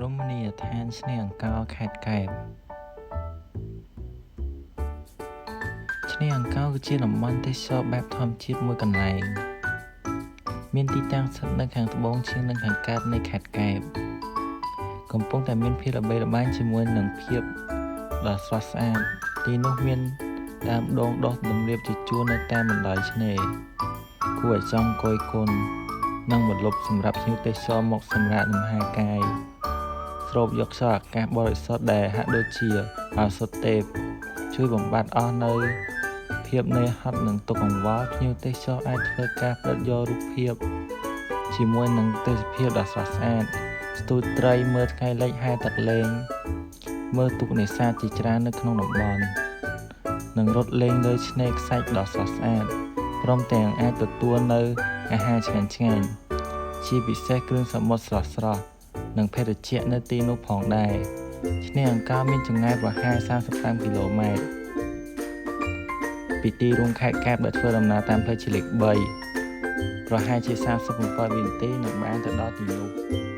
រមណីយដ្ឋានឆ្នេរអង្កោរខេត្តកែបឆ្នេរអង្កោរគឺជាតំបន់ទេសចរណ៍បែបធម្មជាតិមួយកន្លែងមានទីតាំងស្ថិតនៅខាងត្បូងឈៀងនិងខាងកើតនៃខេត្តកែបកំពុងតែមានភាពល្បីល្បាញជាមួយនឹងភាពដ៏ស្រស់ស្អាតទីនោះមានដើមដូងដុះលំរាបជាជួរនៅតាមបណ្ដោយឆ្នេរគួរឲ្យចង់អង្គុយគុណនិងបន្លប់សម្រាប់ភ្ញៀវទេសចរមកសម្រាកលំហែកាយស្រូបយកខ្យល់អាកាសបរិសុទ្ធដែលហាក់ដូចជាឱសថទេពជួយបំបត្តិអស់នៅភាពនឿយហត់និងទុក្ខកង្វល់ភ្ញៀវទេសចរអាចធ្វើការផ្ដិតយករូបភាពជាមួយនឹងទេសភាពដ៏ស្រស់ស្អាតស្ទូចត្រីមើលថ្ងៃលិចហែទឹកលេងមើលទូកនេសាទជាច្រើននៅក្នុងតំបន់និងរត់លេងលើឆ្នេរខ្សាច់ដ៏ស្រស់ស្អាតព្រមទាំងអាចទទួលនៅអាហារឆ្ងាញ់ៗជាពិសេសគ្រឿងសមុទ្រស្រស់ៗនិងភេសជ្ជៈនៅទីនោះផងដែរឆ្នេរអង្កោរមានចម្ងាយប្រហែល35គីឡូម៉ែត្រពីទីរួមខេត្តកែបដែលធ្វើដំណើរតាមផ្លូវជាតិលេខ3ប្រហែលជា37វិនាទីនឹងបានទៅដល់ទីនោះ